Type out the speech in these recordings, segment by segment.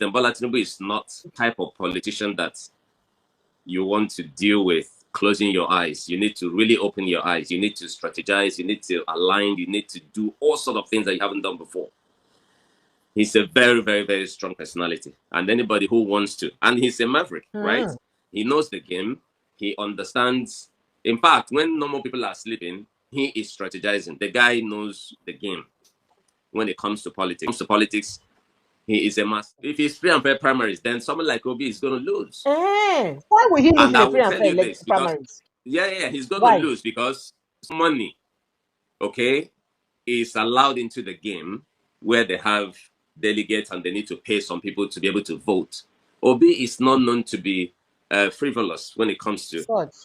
President Bola Tinubu is not the type of politician that you want to deal with closing your eyes. You need to really open your eyes. You need to strategize. You need to align. You need to do all sorts of things that you haven't done before. He's a very, very, very strong personality. And anybody who wants to, and he's a maverick, right? He knows the game. He understands. In fact, when normal people are sleeping, he is strategizing. The guy knows the game when it comes to politics. He is a master. If he's free and fair primaries, then someone like Obi is going to lose. Why would he lose And I in free will and tell you fair this because, primaries? yeah, he's going to lose because money, okay, is allowed into the game where they have delegates and they need to pay some people to be able to vote. Obi is not known to be frivolous when it comes to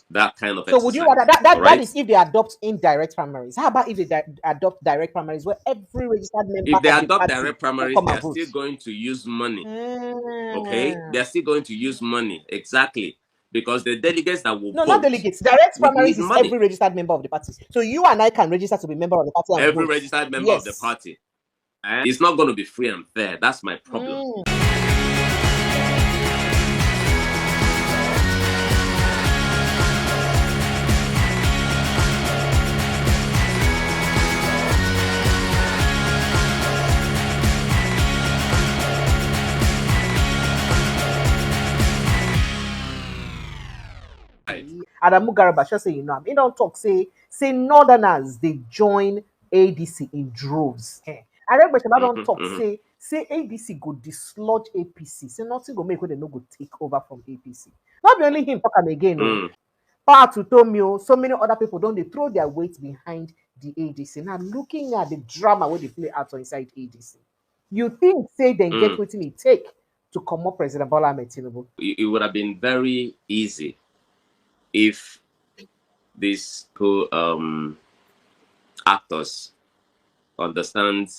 that kind of exercise. So would you rather that is if they adopt indirect primaries? How about if they adopt direct primaries where every registered member if they of adopt the direct primaries, they are still going to use money. Okay, they're still going to use money, exactly, because the delegates that will vote, not delegates. Direct primaries is money. Every registered member of the party. So you and I can register to be member of the party. And every vote. Registered member of the party. And it's not going to be free and fair. That's my problem. Adamu Garba just say he don't talk say northerners they join ADC in droves. I read but don't talk say ADC go dislodge APC. Say nothing go make when they no go take over from APC. Not only him talk again. Power to Tomio, so many other people don't they throw their weight behind the ADC. Now looking at the drama where they play out inside ADC, you think say they get what it take to come up President Bola Tinubu? It would have been very easy if these actors understand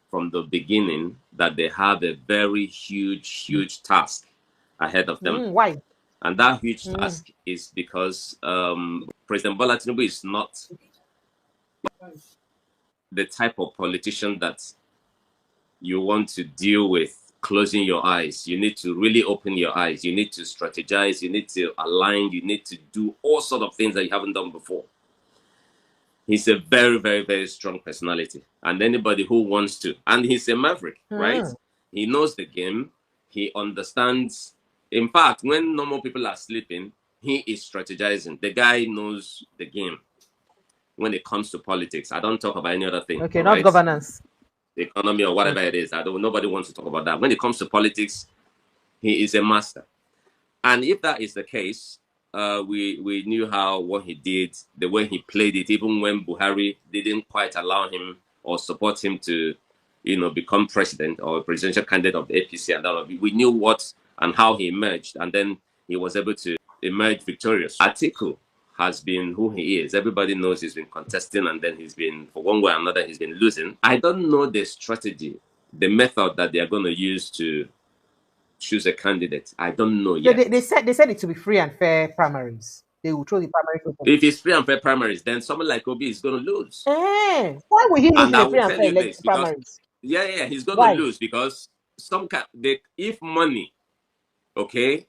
from the beginning that they have a very huge task ahead of them. Why? And that huge task is because President Bola Tinubu is not the type of politician that you want to deal with closing your eyes. You need to really open your eyes. You need to strategize. You need to align. You need to do all sorts of things that you haven't done before. He's a very, very, very strong personality. And anybody who wants to, and he's a maverick, right? He knows the game. He understands. In fact, when normal people are sleeping, he is strategizing. The guy knows the game when it comes to politics. I don't talk about any other thing. Okay, not governance. The economy or whatever it is. Nobody wants to talk about that. When it comes to politics, he is a master. And if that is the case, we knew what he did, the way he played it, even when Buhari didn't quite allow him or support him to, become president or presidential candidate of the APC and all of it. We knew what and how he emerged, and then he was able to emerge victorious. Atiku has been who he is. Everybody knows he's been contesting, and then he's been, for one way or another, he's been losing. I don't know the strategy, the method that they are going to use to choose a candidate. I don't know yet. They said it to be free and fair primaries. They will throw the primary. If it's free and fair primaries, then someone like Obi is going to lose. Why would he lose in the free and fair primaries? Yeah, he's going to lose because if money, okay,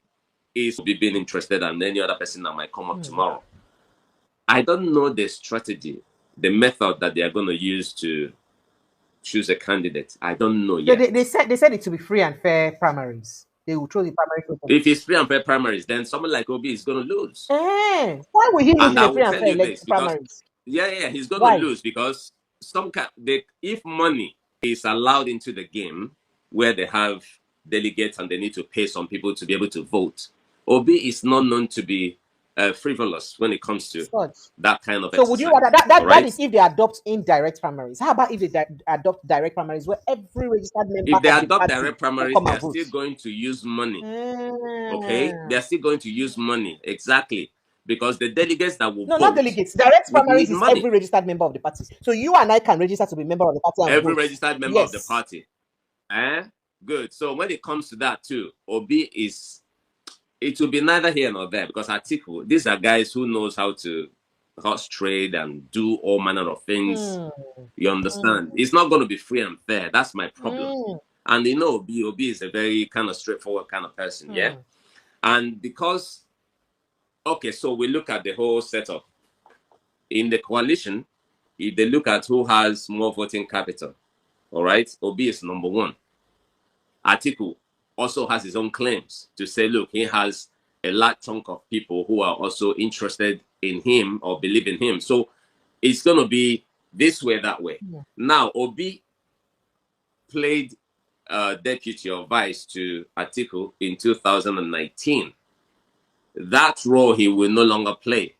is being interested and any other person that might come up tomorrow. I don't know the strategy, the method that they are going to use to choose a candidate. I don't know yet. They said it to be free and fair primaries. They will throw the primary. If it's free and fair primaries, then someone like Obi is going to lose. Why would he lose in the free and fair primaries? Yeah, he's going to lose because if money is allowed into the game where they have delegates and they need to pay some people to be able to vote, Obi is not known to be frivolous when it comes to that kind of exercise. So would you rather that is if they adopt indirect primaries? How about if they adopt direct primaries where every registered member if they adopt direct primaries, they are still going to use money. Okay, they are still going to use money, exactly, because the delegates that will vote, not delegates. Direct primaries is every registered member of the party. So you and I can register to be member of the party. And every registered member of the party. Good. So when it comes to that too, Obi is. It will be neither here nor there because Atiku, these are guys who knows how to horse trade and do all manner of things. You understand? It's not going to be free and fair. That's my problem. And you know, Obi is a very kind of straightforward kind of person, yeah? And because, okay, so we look at the whole setup. In the coalition, if they look at who has more voting capital, all right, Obi is number one. Atiku also has his own claims to say, look, he has a large chunk of people who are also interested in him or believe in him. So it's going to be this way, that way. Now, Obi played deputy or vice to Atiku in 2019. That role he will no longer play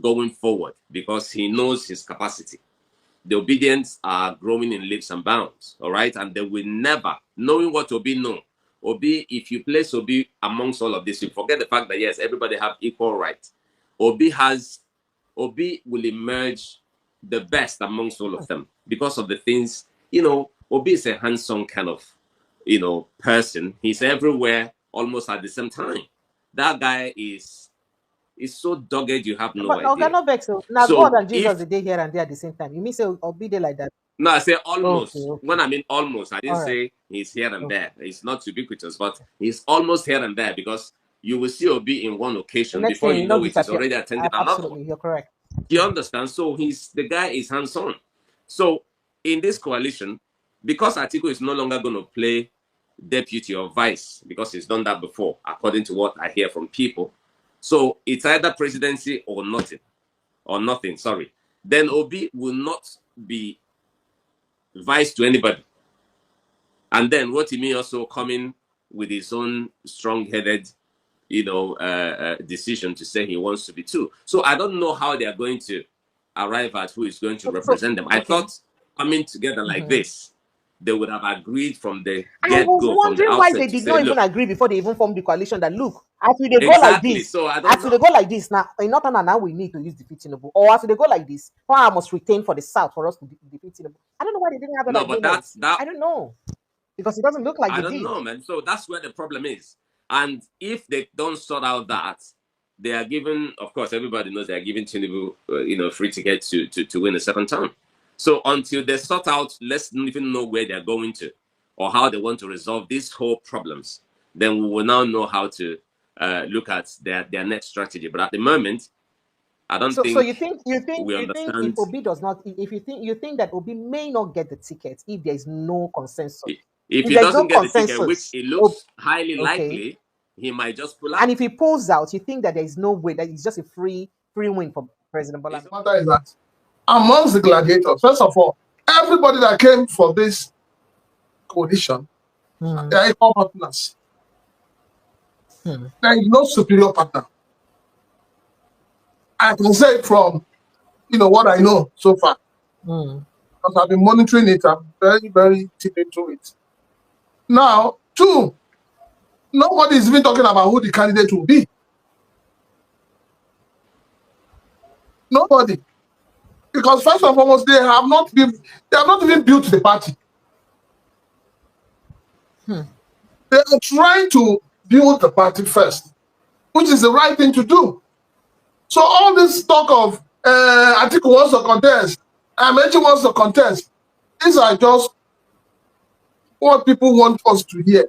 going forward because he knows his capacity. The obedience are growing in leaps and bounds, all right? And they will never, knowing what Obi know, Obi, if you place Obi amongst all of this, you forget the fact that, yes, everybody have equal rights. Obi will emerge the best amongst all of them because of the things, you know, Obi is a handsome kind of, you know, person. He's everywhere almost at the same time. That guy is so dogged, you have no But idea. no vex. Now So God and Jesus the day here and there at the same time. You mean say Obi dey like that? no, I say almost. Okay. When I mean almost, I didn't say he's here and there. It's not ubiquitous, but he's almost here and there because you will see Obi in one The occasion next before thing you you know, know it, he's already attending another absolutely, one. you're correct. Do you understand? So the guy is hands-on. So in this coalition, because Atiku is no longer going to play deputy or vice because he's done that before, according to what I hear from people. So it's either presidency or nothing. Sorry. Then Obi will not be vice to anybody. And then Rotimi also coming with his own strong-headed, you know, decision to say he wants to be two. So I don't know how they are going to arrive at who is going to represent them. I thought coming together like this, they would have agreed from the I was get-go, from the wondering why they outset, to did say, not even look, agree before they even formed the coalition. That look, as we they go like exactly. this, So I don't as we know. they go like this now, in Northern now we need to use defeat Tinubu, or as they go like this, power must retain for the South for us to defeat Tinubu. I don't know why they didn't have an No, but agreement. that I don't know because it doesn't look like I they don't did. know, man. So that's where the problem is. And if they don't sort out that, they are given, of course, everybody knows they are giving Tinubu, you know, free ticket to win a second term. So until they sort out, let's not even know where they're going to or how they want to resolve these whole problems, then we will now know how to look at their next strategy. But at the moment, I don't think So you think we if understand. Obi does not, if you think that Obi may not get the ticket if there is no consensus. If If he there's no doesn't get the ticket, which consensus, it looks highly okay. likely, he might just pull And out. if he pulls out, you think that there is no way that it's just a free win for President Bola? The matter is that amongst the gladiators, first of all, everybody that came for this coalition, they are equal partners. There is no superior partner. I can say it from, you know, what I know so far. Because I've been monitoring it. I'm very, very deep into it. Now, two, nobody is even talking about who the candidate will be. Nobody. Because first and foremost, they have not even built the party. They are trying to build the party first, which is the right thing to do. So all this talk of Atiku wants to contest, Amechi wants to contest, these are just what people want us to hear.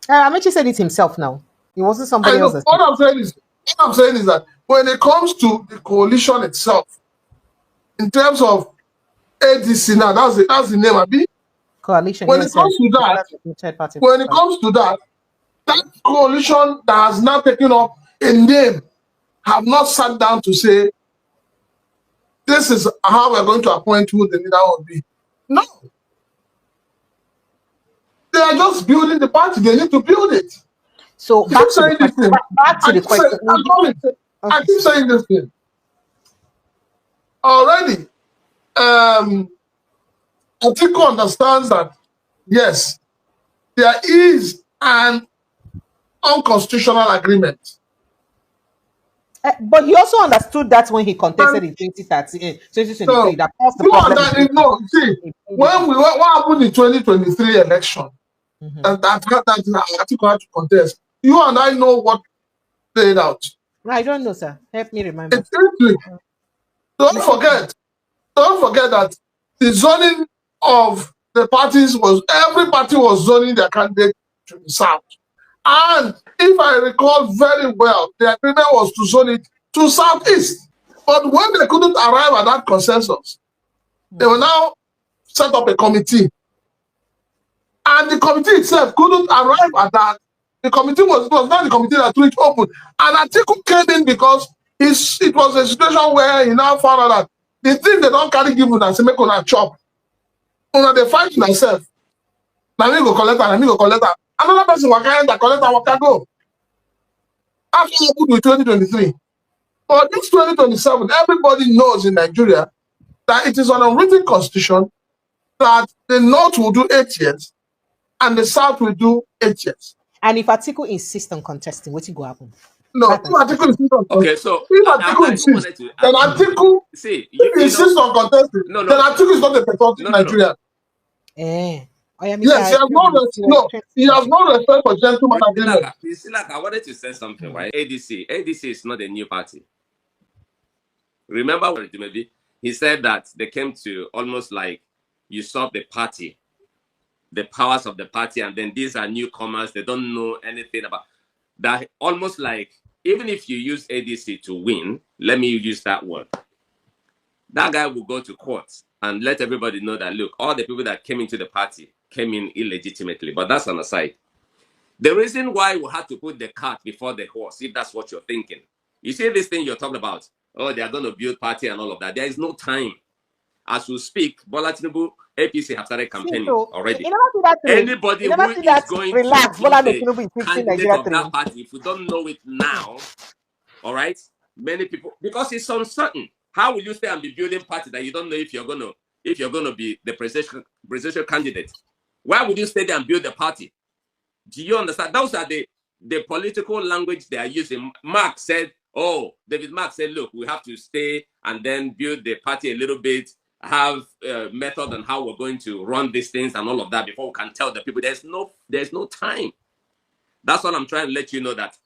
Amechi said it himself now. It wasn't somebody else. What I'm saying is that when it comes to the coalition itself, in terms of ADC now, that's the name, Abi. Coalition. When it comes to that, that coalition that has now taken up a name have not sat down to say, this is how we're going to appoint who the leader will be. No. They are just building the party. They need to build it. So back to the question. I keep saying this thing. Already, Atiku understands that, yes, there is an unconstitutional agreement. But he also understood that when he contested in 2023. So, that was the problem. See, what happened in 2023 election, and that Atiku had to contest. You and I know what played out. I don't know, sir. Help me remember. Don't forget that the zoning of every party was zoning their candidate to the south. And if I recall very well, the agreement was to zone it to southeast. But when they couldn't arrive at that consensus, they will now set up a committee. And the committee itself couldn't arrive at that. The committee was not the committee that threw it open. And Atiku came in because it was a situation where he now found out that the thing they don't carry give and say make una chop. Una they fight themselves. Now me go collect and me go collect. Another person will carry that collect and will go. After you put with 2023. But this 2027, everybody knows in Nigeria that it is an unwritten constitution that the North will do 8 years and the South will do 8 years. And if Atiku insists on contesting, what will happen? No, if Atiku insists on okay, so if Atiku insists, then Atiku insists on contesting, then Atiku is not a patriotic Nigerian. Yes, he has no respect for gentleman agreement. You see, like I wanted to say something, right? ADC is not a new party. Remember when maybe he said that they came to almost like usurp the party, the powers of the party, and then these are newcomers, they don't know anything about that. Almost like even if you use ADC to win, let me use that word, that guy will go to court and let everybody know that, look, all the people that came into the party came in illegitimately. But that's an aside. The reason why we had to put the cart before the horse, if that's what you're thinking, you see this thing you're talking about, oh, they are going to build party and all of that. There is no time. As we speak, Bola Tinubu, APC have started campaigning already. Anybody who is going to be the candidate of that party, if we don't know it now, all right, many people, because it's uncertain. How will you stay and be building party that you don't know if you're gonna be the presidential candidate? Why would you stay there and build the party? Do you understand? Those are the political language they are using. David Mark said, look, we have to stay and then build the party a little bit, have a method on how we're going to run these things and all of that before we can tell the people. There's no time. That's what I'm trying to let you know, that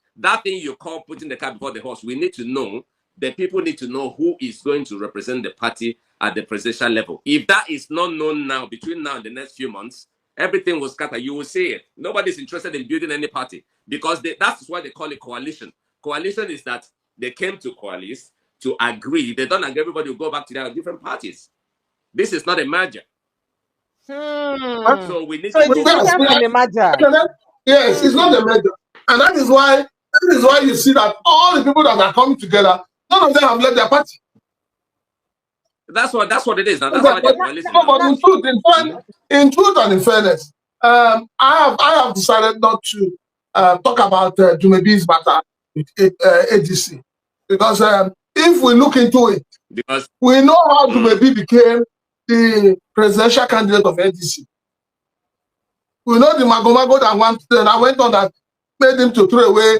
thing you call putting the cart before the horse, we need to know, the people need to know who is going to represent the party at the presidential level. If that is not known now, between now and the next few months, everything will scatter. You will see it. Nobody's interested in building any party because that's why they call it coalition. Coalition is that they came to coalesce, to agree. They don't agree, everybody will go back to their different parties. This is not a merger. So we need to a merger. Yes, it's not a merger. And that is why you see that all the people that are coming together, none of them have left their party. That's what it is. Now, that's why in truth and in fairness, I have decided not to talk about Dumebi's matter with ADC because if we look into it, because we know how Dumebi became the presidential candidate of ADC. We know the magomago that went on that made him to throw away.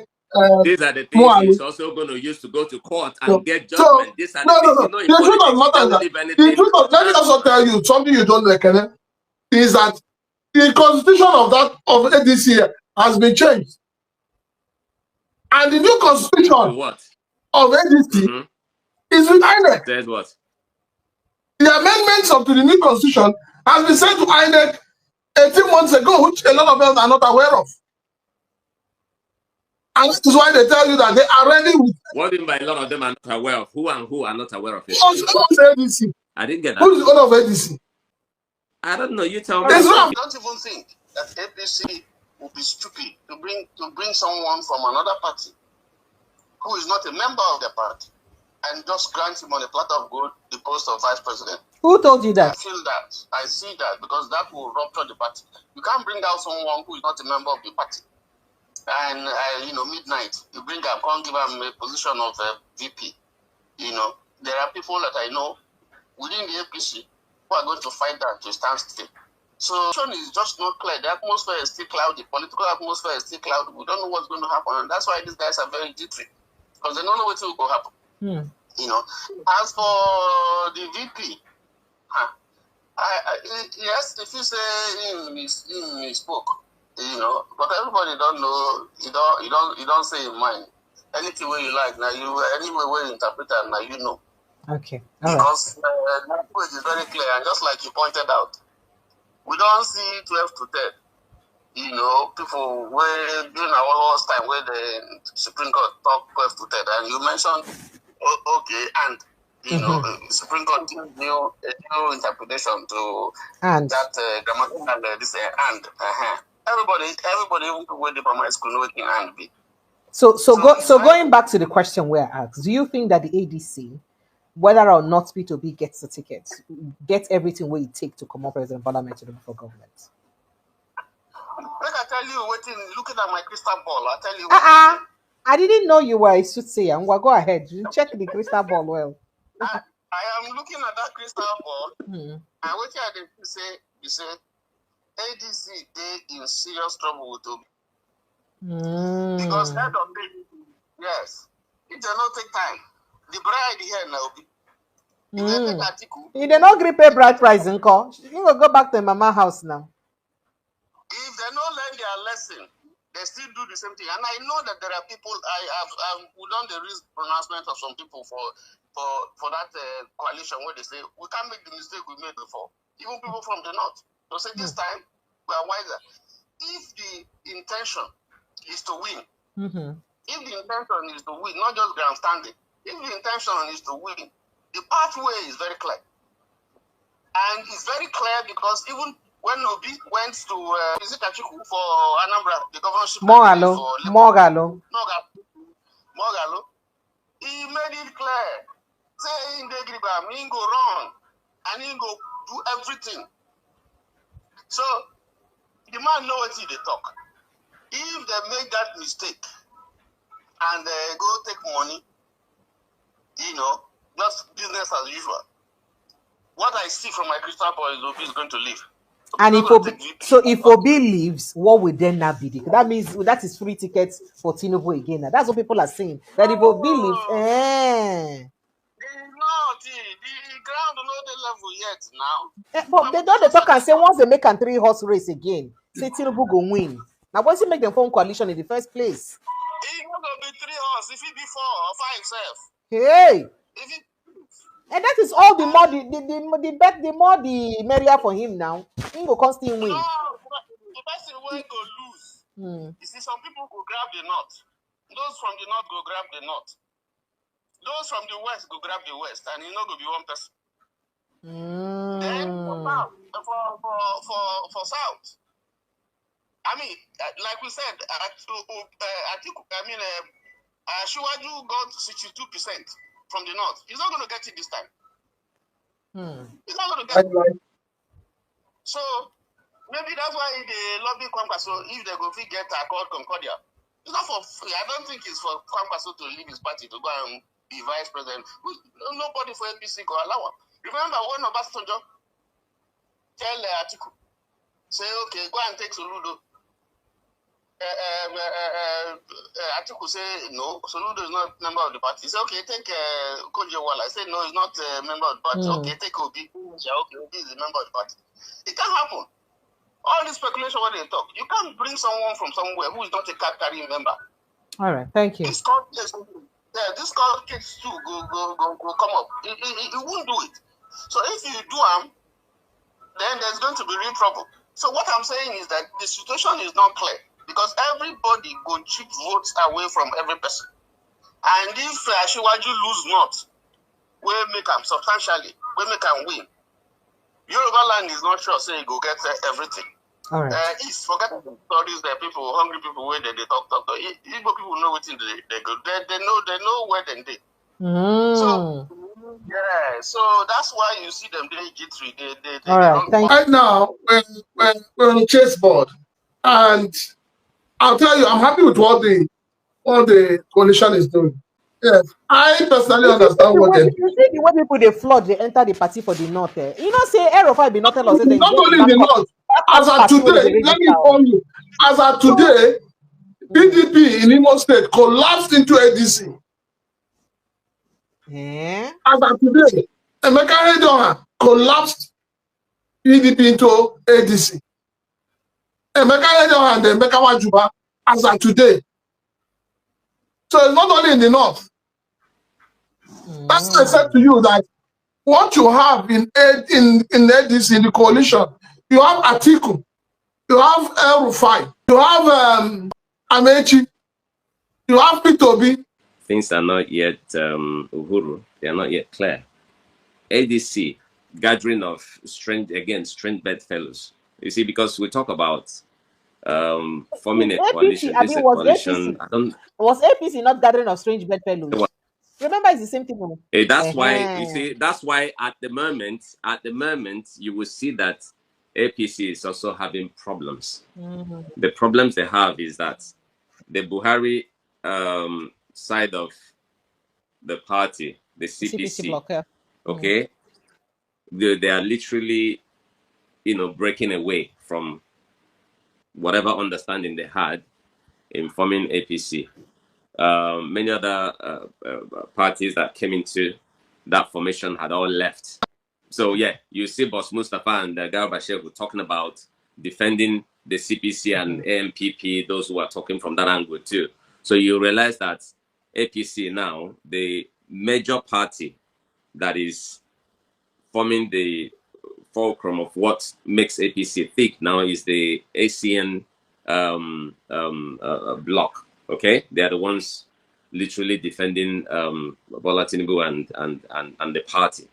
These are the things he's also going to use to go to court and get judgment. The truth of matter, let me also tell you something you don't reckon, is that the constitution of ADC has been changed. And the new constitution of ADC is with INEC. Says what? The amendments to the new constitution has been sent to INEC 18 months ago, which a lot of them are not aware of. And that is why they tell you that they are ready with. What do you mean by a lot of them are not aware of? Who and who are not aware of it? Who's ADC? I didn't get that. Who's the owner of ADC? I don't know. You tell me. I don't even think that APC would be stupid to bring someone from another party who is not a member of the party and just grant him on a platter of gold the post of vice president. Who told you that? I feel that. I see that because that will rupture the party. You can't bring out someone who is not a member of the party. And, midnight, you bring up, can't give them a position of VP. There are people that I know within the APC who are going to fight that to stand still. So, the is just not clear. The atmosphere is still cloudy. The political atmosphere is still cloudy. We don't know what's going to happen. And that's why these guys are very jittery. Because they don't know what will go happen. As for the VP, yes, if you say he spoke, but everybody don't know. You don't say in mind. Anything where you like now, anywhere where you interpret it now, you know. Okay. Because language is very clear, and just like you pointed out, We don't see 12 to 10. You know, people were during our last time where the Supreme Court talked 12 to 10, and you mentioned, okay, and you know, Supreme Court a new interpretation to And that grammatical this and everybody went to primary school working and be. so going back to the question where I asked, do you think that the ADC, whether or not Peter Obi gets the ticket, gets everything where it takes to come up President Bola Tinubu for government? Like I tell you, looking at my crystal ball, I tell you. I didn't know you were a soothsayer. Go ahead. You check the crystal ball well. I am looking at that crystal ball, and what I did you say, ADC they in serious trouble with Obi. Because head of it, yes, it does not take time. The bride here now. You did not agree pay bride price and call. You will go back to mama house now. If they don't learn their lesson, they still do the same thing. And I know that there are people. I've done the risk pronouncement of some people for that coalition where they say we can't make the mistake we made before. Even people from the north, they say this time we are wiser. If the intention is to win, if the intention is to win, not just grandstanding, if the intention is to win, the pathway is very clear. And it's very clear because even when Obi went to visit Achiku for Anambra, the governorship Mogalo, he made it clear. Say in the Gribam, he go wrong and he go do everything. So the man know what they talk. If they make that mistake and they go take money, you know, just business as usual. What I see from my crystal ball is Obi is going to leave. And if Obi leaves, what will then not be? That means that is free tickets for Tinubu again. That's what people are saying. That if Obi leaves, the ground not the level yet now. But they don't talk and say once they make a 3-horse race again, say Tinubu go win. Now once you make them form coalition in the first place, it not gonna be 3 horse. If it be 4 or 5 self. Hey. And that is all the more the more the merrier for him now. He will constantly win. No, the person will go lose. You see, some people go grab the north. Those from the north go grab the north. Those from the west go grab the west, and you know go be one person. Then for south, I mean, like we said, Shiwaju got 62% from the north. He's not going to get it this time. He's not going to get it. So maybe that's why the lobby Kwankwaso, if they go get a call Concordia, it's not for free. I don't think it's for Kwankwaso to leave his party to go and be vice president. Nobody for APC go allow him. Remember when Obasanjo tell Atiku, say, okay, go and take Soludo. Atiku say, no, Soludo is not a member of the party. He said, okay, take Kojewala. I said, no, he's not a member of the party. Okay, take Obi. Yeah, okay, Obi is a member of the party. It can't happen. All this speculation, what they talk, you can't bring someone from somewhere who is not a card carrying member. All right, thank you. This court case too go come up. It won't do it. So if you do then there's going to be real trouble. So what I'm saying is that the situation is not clear because everybody go chip votes away from every person. And if Shiwaju lose not, we make them substantially, we make them win. Yoruba land is not sure, say go get everything. All right. It's forget stories that people, hungry people, where they talk. Igbo people know what they go. They know where they dey. So yeah, so that's why you see them doing G3. They all right. Thank right now, we're on the chessboard, and I'll tell you, I'm happy with what the coalition is doing. Yes, I personally understand what they do. You see the way people they flood, they enter the party for the north. You know, say Aerofy be not tell us not only in the north. As of today, let me inform you. As of today, PDP in Imo State collapsed into ADC. As of today, Emeka Hedonha collapsed PDP into ADC. Emeka Hedonha and Emeka Wajuba as of today. So it's not only in the north. That's why I said to you that what you have in ADC, in the coalition, you have Atiku, you have El Rufai, you have Amechi, you have Peter Obi. Things are not yet Uhuru. They are not yet clear. ADC, gathering of strange bedfellows. You see, because we talk about forming a coalition. I This is mean, a was coalition. APC was APC not gathering of strange bedfellows? Remember, it's the same thing. That's why you see. That's why at the moment, you will see that APC is also having problems. The problems they have is that the Buhari side of the party, the CPC blocker. Okay, they are literally, breaking away from whatever understanding they had in forming APC. Many other parties that came into that formation had all left. So yeah, you see Boss Mustafa and Garba Shehu talking about defending the CPC and AMPP, those who are talking from that angle too. So you realize that APC now, the major party that is forming the fulcrum of what makes APC thick now is the ACN block. Okay, they are the ones literally defending Bola Tinubu and the party.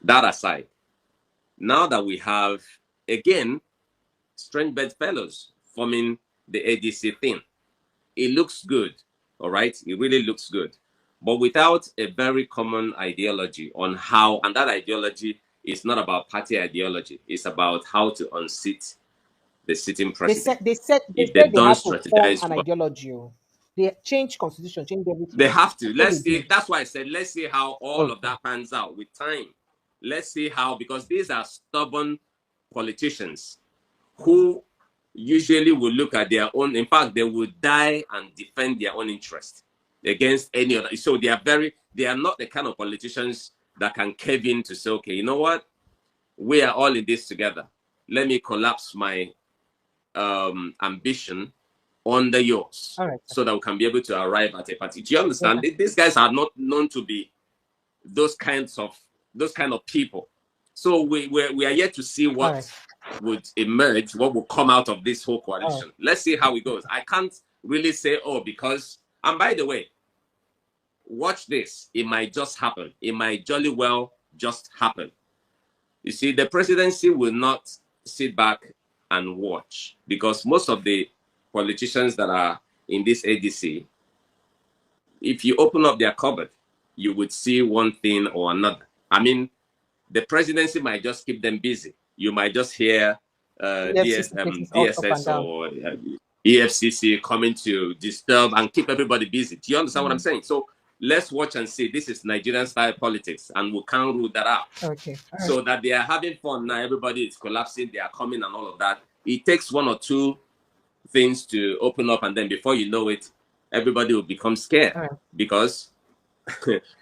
That aside, now that we have again strange bedfellows forming the ADC thing, it looks good. All right, it really looks good, but without a very common ideology on how, and that ideology is not about party ideology. It's about how to unseat the sitting president. They said they have to form an ideology. They change constitution, change everything. They have to. Let's see. That's why I said let's see how all of that pans out with time. Let's see how, because these are stubborn politicians who usually will look at their own. In fact, they will die and defend their own interest against any other. So they are not the kind of politicians that can cave in to say, okay, you know what? We are all in this together. Let me collapse my ambition under yours, so that we can be able to arrive at a party. Do you understand? These guys are not known to be those kind of people. So we are yet to see what would emerge, what will come out of this whole coalition. Let's see how it goes. I can't really say, because, and by the way, watch this. It might just happen. It might jolly well just happen. You see, the presidency will not sit back and watch, because most of the politicians that are in this ADC, if you open up their cupboard, you would see one thing or another. I mean, the presidency might just keep them busy. You might just hear DSS or EFCC coming to disturb and keep everybody busy. Do you understand what I'm saying? So let's watch and see. This is Nigerian style politics, and we can't rule that out. So that they are having fun now, everybody is collapsing, they are coming and all of that. It takes one or two things to open up, and then before you know it, everybody will become scared because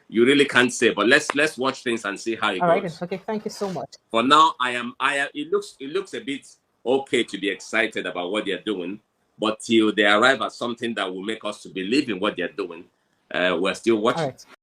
you really can't say. But let's watch things and see how it goes. Okay, thank you so much. For now, it looks a bit okay to be excited about what they're doing, but till they arrive at something that will make us to believe in what they're doing, we're still watching.